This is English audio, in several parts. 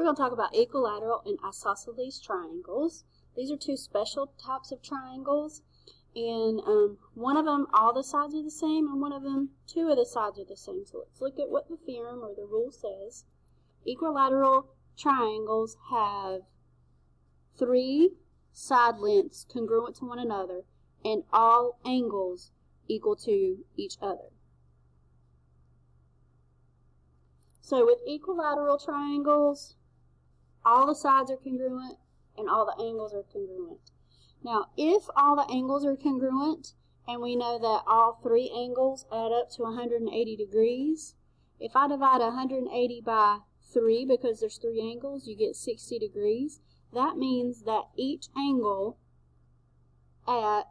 We're going to talk about equilateral and isosceles triangles. These are two special types of triangles, and one of them, all the sides are the same, and one of them, two of the sides are the same. So let's look at what the theorem or the rule says. Equilateral triangles have three side lengths congruent to one another, and all angles equal to each other. So with equilateral triangles, all the sides are congruent and all the angles are congruent. Now, if all the angles are congruent, and we know that all three angles add up to 180 degrees, if I divide 180 by 3, because there's three angles, you get 60 degrees. That means that each angle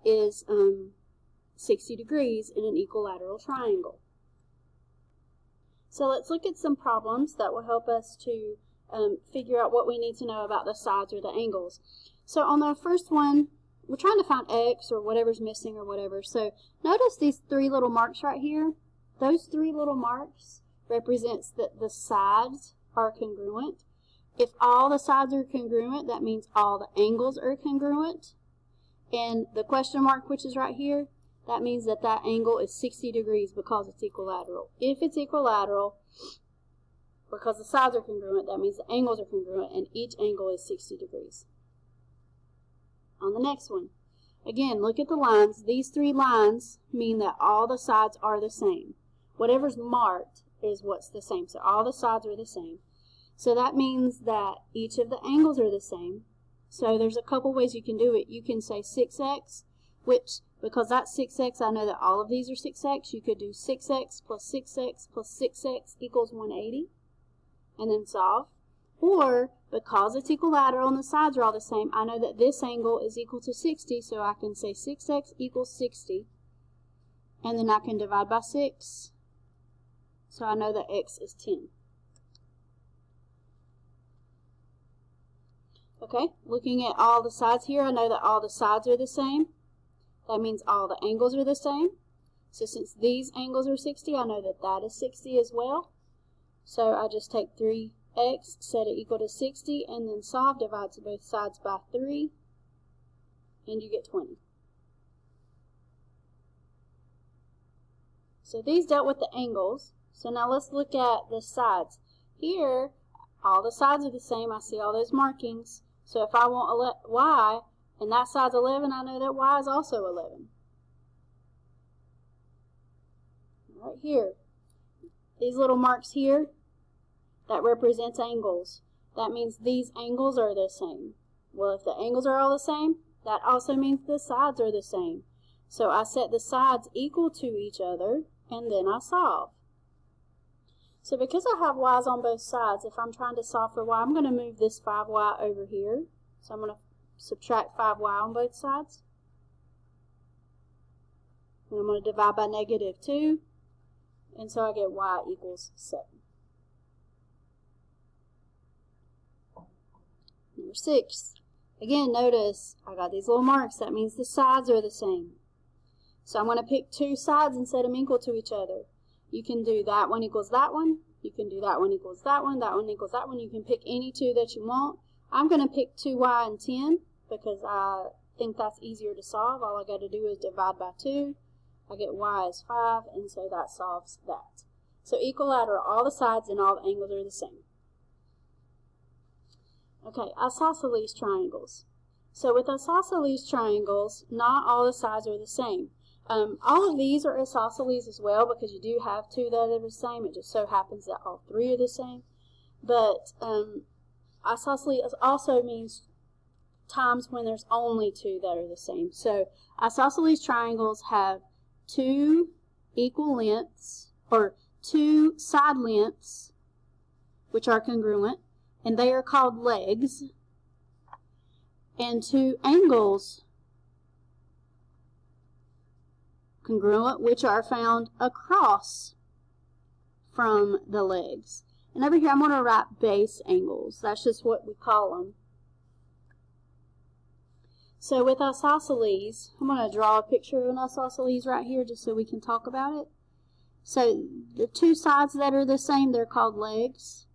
is 60 degrees in an equilateral triangle. So let's look at some problems that will help us to figure out what we need to know about the sides or the angles. So on the first one, we're trying to find x or whatever's missing or whatever. So notice these three little marks right here. Those three little marks represents that the sides are congruent. If all the sides are congruent, that means all the angles are congruent. And the question mark, which is right here, that means that that angle is 60 degrees because it's equilateral. If it's equilateral, because the sides are congruent, that means the angles are congruent, and each angle is 60 degrees. On the next one, again, look at the lines. These three lines mean that all the sides are the same. Whatever's marked is what's the same. So all the sides are the same. So that means that each of the angles are the same. So there's a couple ways you can do it. You can say 6x, which, because that's 6x, I know that all of these are 6x. You could do 6x plus 6x plus 6x equals 180, and then solve. Or, because it's equilateral and the sides are all the same, I know that this angle is equal to 60, so I can say 6x equals 60, and then I can divide by 6, so I know that x is 10. Okay, looking at all the sides here, I know that all the sides are the same. That means all the angles are the same. So since these angles are 60, I know that that is 60 as well. So I just take 3x, set it equal to 60, and then solve, divide to both sides by 3, and you get 20. So these dealt with the angles. So now let's look at the sides. Here, all the sides are the same. I see all those markings. So if I want y, and that side's 11, I know that y is also 11. Right here. These little marks here, that represents angles. That means these angles are the same. Well, if the angles are all the same, that also means the sides are the same. So I set the sides equal to each other, and then I solve. So because I have y's on both sides, if I'm trying to solve for y, I'm going to move this 5y over here. So I'm going to subtract 5y on both sides. And I'm going to divide by -2. And so I get y equals 7. Number 6. Again, notice I got these little marks. That means the sides are the same. So I'm going to pick two sides and set them equal to each other. You can do that one equals that one. You can do that one equals that one equals that one. You can pick any two that you want. I'm going to pick 2y and 10 because I think that's easier to solve. All I got to do is divide by 2. I get y is 5, and so that solves that. So equilateral, all the sides and all the angles are the same. Okay, isosceles triangles. So with isosceles triangles, not all the sides are the same. All of these are isosceles as well because you do have two that are the same. It just so happens that all three are the same. But isosceles also means times when there's only two that are the same. So isosceles triangles have two equal lengths, or two side lengths, which are congruent, and they are called legs, and two angles congruent, which are found across from the legs. And over here I'm going to write base angles. That's just what we call them. So with isosceles, I'm going to draw a picture of an isosceles right here just so we can talk about it. So the two sides that are the same, they're called legs.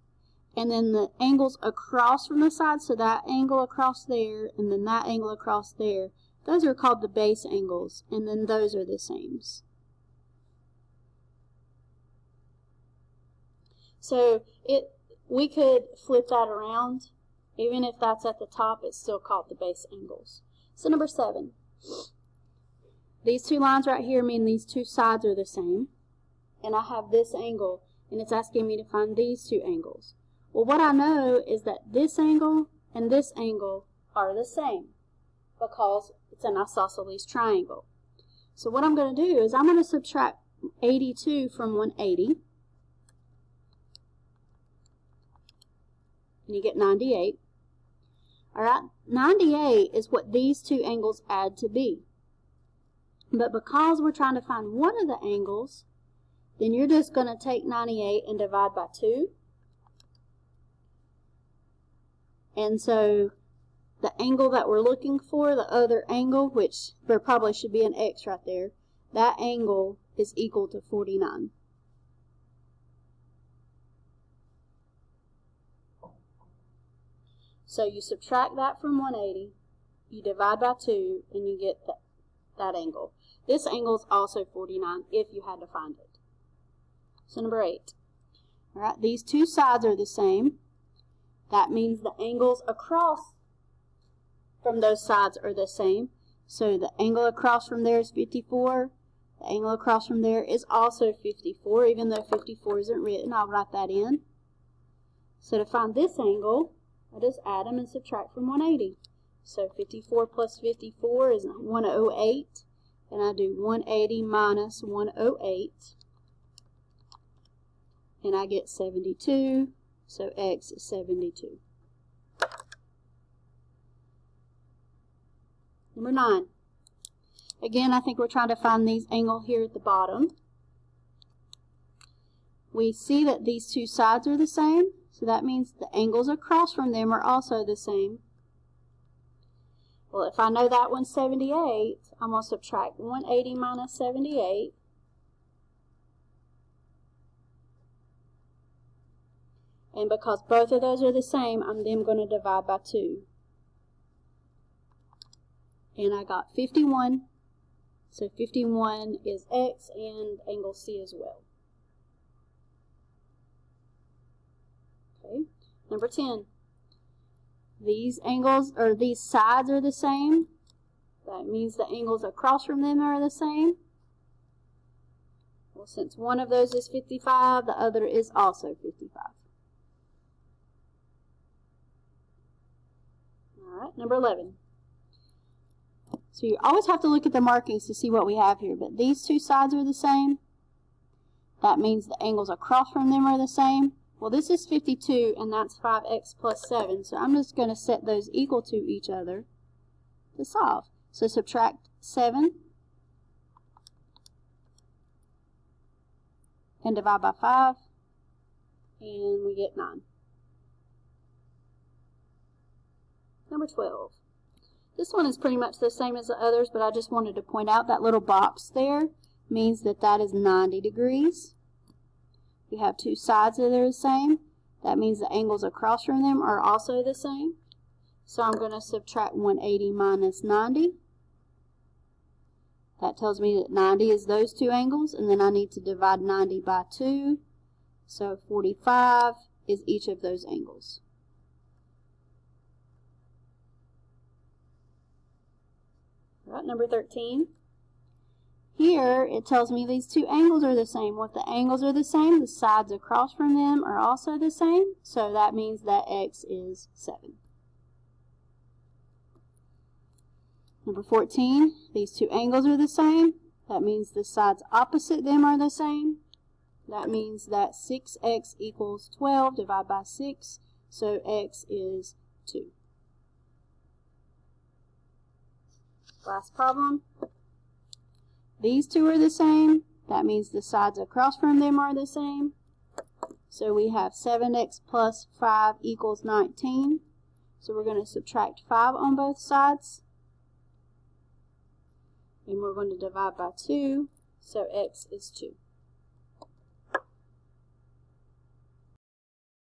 and then the angles across from the side, so that angle across there, and then that angle across there, those are called the base angles, and then those are the sames. So we could flip that around. Even if that's at the top, it's still called the base angles. So number 7. These two lines right here mean these two sides are the same. And I have this angle, and it's asking me to find these two angles. Well, what I know is that this angle and this angle are the same because it's an isosceles triangle. So what I'm going to do is I'm going to subtract 82 from 180. And you get 98. Alright, 98 is what these two angles add to be. But because we're trying to find one of the angles, then you're just going to take 98 and divide by 2. And so the angle that we're looking for, the other angle, which there probably should be an X right there, that angle is equal to 49. So you subtract that from 180, you divide by 2, and you get that angle. This angle is also 49 if you had to find it. So number 8. All right, these two sides are the same. That means the angles across from those sides are the same. So the angle across from there is 54. The angle across from there is also 54. Even though 54 isn't written, I'll write that in. So to find this angle, I just add them and subtract from 180. So 54 plus 54 is 108. And I do 180 minus 108. And I get 72. So X is 72. Number 9. Again, I think we're trying to find these angles here at the bottom. We see that these two sides are the same. So that means the angles across from them are also the same. Well, if I know that one's 78, I'm going to subtract 180 minus 78. And because both of those are the same, I'm then going to divide by 2. And I got 51. So 51 is X and angle C as well. Okay. Number 10. These angles, or these sides are the same. That means the angles across from them are the same. Well, since one of those is 55, the other is also 55. Alright, number 11. So you always have to look at the markings to see what we have here. But these two sides are the same. That means the angles across from them are the same. Well, this is 52, and that's 5x plus 7. So I'm just going to set those equal to each other to solve. So subtract 7 and divide by 5, and we get 9. Number 12. This one is pretty much the same as the others, but I just wanted to point out that little box there means that that is 90 degrees. We have two sides that are the same. That means the angles across from them are also the same. So I'm going to subtract 180 minus 90. That tells me that 90 is those two angles, and then I need to divide 90 by 2. So 45 is each of those angles. All right, number 13. Here, it tells me these two angles are the same. Well, if the angles are the same, the sides across from them are also the same. So that means that X is 7. Number 14, these two angles are the same. That means the sides opposite them are the same. That means that 6x equals 12 divided by 6. So X is 2. Last problem. These two are the same. That means the sides across from them are the same. So we have 7x plus 5 equals 19. So we're going to subtract 5 on both sides. And we're going to divide by 2. So X is 2.